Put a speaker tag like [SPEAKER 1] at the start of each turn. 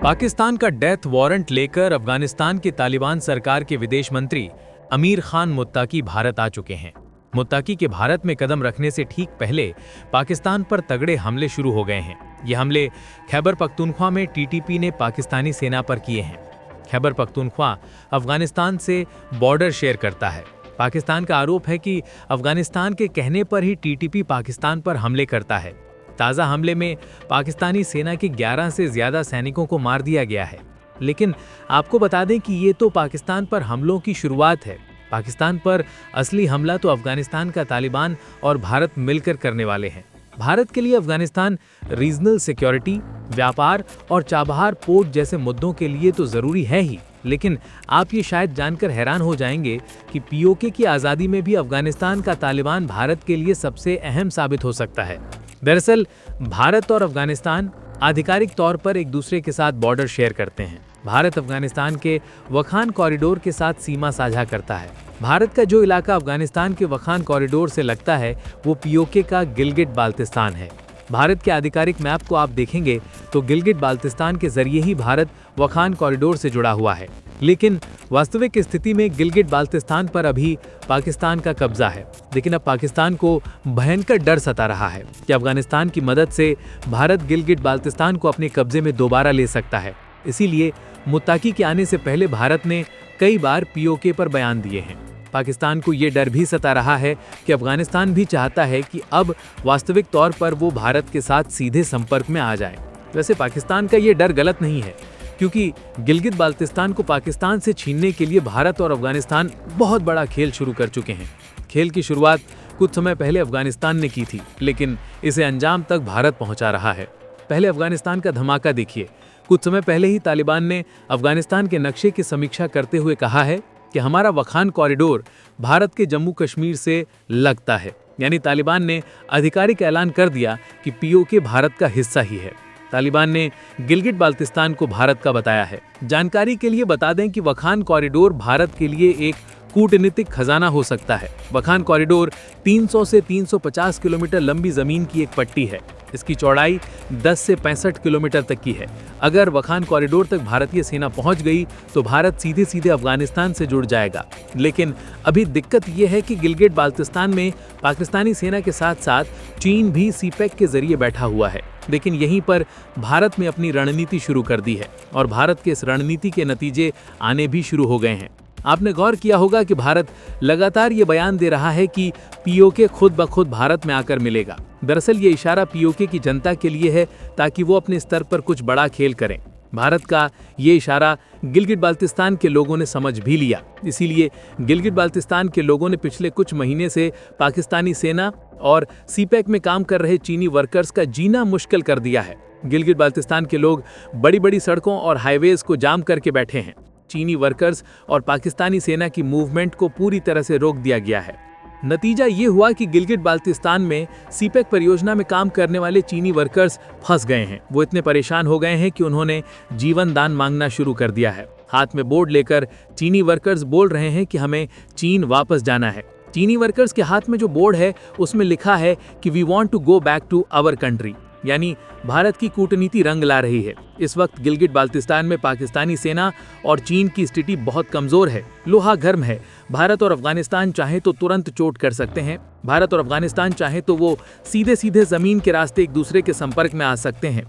[SPEAKER 1] पाकिस्तान का death warrant लेकर अफगानिस्तान के तालिबान सरकार के विदेश मंत्री अमीर खान मुत्ताकी भारत आ चुके हैं। मुत्ताकी के भारत में कदम रखने से ठीक पहले पाकिस्तान पर तगड़े हमले शुरू हो गए हैं। ये हमले खैबर पख्तूनख्वा में टीटीपी ने पाकिस्तानी सेना पर किए हैं। खैबर पख्तूनख्वा अफगानिस्तान से बॉर्डर शेयर करता है। पाकिस्तान का आरोप है कि अफगानिस्तान के कहने पर ही टीटीपी पाकिस्तान पर हमले करता है। ताज़ा हमले में पाकिस्तानी सेना के 11 से ज़्यादा सैनिकों को मार दिया गया है। लेकिन आपको बता दें कि ये तो पाकिस्तान पर हमलों की शुरुआत है। पाकिस्तान पर असली हमला तो अफगानिस्तान का तालिबान और भारत मिलकर करने वाले हैं। भारत के लिए अफगानिस्तान रीजनल सिक्योरिटी, व्यापार और चाबहार पोर्ट जैसे मुद्दों के लिए तो ज़रूरी है ही, लेकिन आप ये शायद जानकर हैरान हो जाएंगे कि पीओके की आज़ादी में भी अफगानिस्तान का तालिबान भारत के लिए सबसे अहम साबित हो सकता है। दरअसल भारत और अफगानिस्तान आधिकारिक तौर पर एक दूसरे के साथ बॉर्डर शेयर करते हैं। भारत अफगानिस्तान के वखान कॉरिडोर के साथ सीमा साझा करता है। भारत का जो इलाका अफगानिस्तान के वखान कॉरिडोर से लगता है वो पीओके का गिलगिट बाल्तिस्तान है। भारत के आधिकारिक मैप को आप देखेंगे तो गिलगिट बाल्तिस्तान के जरिए ही भारत वखान कॉरिडोर से जुड़ा हुआ है। लेकिन वास्तविक स्थिति में गिलगिट बाल्तिस्तान पर अभी पाकिस्तान का कब्जा है। लेकिन अब पाकिस्तान को भयंकर डर सता रहा है कि अफगानिस्तान की मदद से भारत गिलगिट बाल्तिस्तान को अपने कब्जे में दोबारा ले सकता है। इसीलिए मुत्ताकी के आने से पहले भारत ने कई बार पीओके पर बयान दिए हैं। पाकिस्तान को ये डर भी सता रहा है कि अफगानिस्तान भी चाहता है कि अब वास्तविक तौर पर वो भारत के साथ सीधे संपर्क में आ जाए। वैसे पाकिस्तान का ये डर गलत नहीं है, क्योंकि गिलगित बाल्तिस्तान को पाकिस्तान से छीनने के लिए भारत और अफगानिस्तान बहुत बड़ा खेल शुरू कर चुके हैं। खेल की शुरुआत कुछ समय पहले अफगानिस्तान ने की थी, लेकिन इसे अंजाम तक भारत पहुंचा रहा है। पहले अफगानिस्तान का धमाका देखिए। कुछ समय पहले ही तालिबान ने अफगानिस्तान के नक्शे की समीक्षा करते हुए कहा है कि हमारा वखान कॉरिडोर भारत के जम्मू कश्मीर से लगता है। यानी तालिबान ने आधिकारिक ऐलान कर दिया कि पीओके भारत का हिस्सा ही है। तालिबान ने गिलगिट बाल्तिस्तान को भारत का बताया है। जानकारी के लिए बता दें कि वखान कॉरिडोर भारत के लिए एक कूटनीतिक खजाना हो सकता है। वखान कॉरिडोर 300 से 350 किलोमीटर लंबी जमीन की एक पट्टी है। इसकी चौड़ाई 10 से 65 किलोमीटर तक की है। अगर वखान कॉरिडोर तक भारतीय सेना पहुंच गई तो भारत सीधे सीधे अफगानिस्तान से जुड़ जाएगा। लेकिन अभी दिक्कत यह है कि गिलगिट बाल्तिस्तान में पाकिस्तानी सेना के साथ साथ चीन भी सीपैक के जरिए बैठा हुआ है। लेकिन यहीं पर भारत में अपनी रणनीति शुरू कर दी है और भारत के इस रणनीति के नतीजे आने भी शुरू हो गए हैं। आपने गौर किया होगा कि भारत लगातार ये बयान दे रहा है कि पीओके खुद ब खुद भारत में आकर मिलेगा। दरअसल ये इशारा पीओके की जनता के लिए है ताकि वो अपने स्तर पर कुछ बड़ा खेल करें। भारत का ये इशारा गिलगिट बाल्तिस्तान के लोगों ने समझ भी लिया। इसीलिए गिलगिट बाल्तिस्तान के लोगों ने पिछले कुछ महीने से पाकिस्तानी सेना और सीपैक में काम कर रहे चीनी वर्कर्स का जीना मुश्किल कर दिया है। गिलगिट बाल्तिस्तान के लोग बड़ी बड़ी सड़कों और हाईवेज को जाम करके बैठे हैं। चीनी वर्कर्स और पाकिस्तानी सेना की मूवमेंट को पूरी तरह से रोक दिया गया है। नतीजा ये हुआ कि गिलगिट बाल्तिस्तान में सीपैक परियोजना में काम करने वाले चीनी वर्कर्स फंस गए हैं। वो इतने परेशान हो गए हैं कि उन्होंने जीवन दान मांगना शुरू कर दिया है। हाथ में बोर्ड लेकर चीनी वर्कर्स बोल रहे हैं कि हमें चीन वापस जाना है। चीनी वर्कर्स के हाथ में जो बोर्ड है उसमें लिखा है कि we want to go back to our country, यानी भारत की कूटनीति रंग ला रही है। इस वक्त गिलगिट बाल्तिस्तान में पाकिस्तानी सेना और चीन की स्थिति बहुत कमजोर है। लोहा गर्म है। भारत और अफगानिस्तान चाहे तो तुरंत चोट कर सकते हैं। भारत और अफगानिस्तान चाहे तो वो सीधे सीधे जमीन के रास्ते एक दूसरे के संपर्क में आ सकते हैं।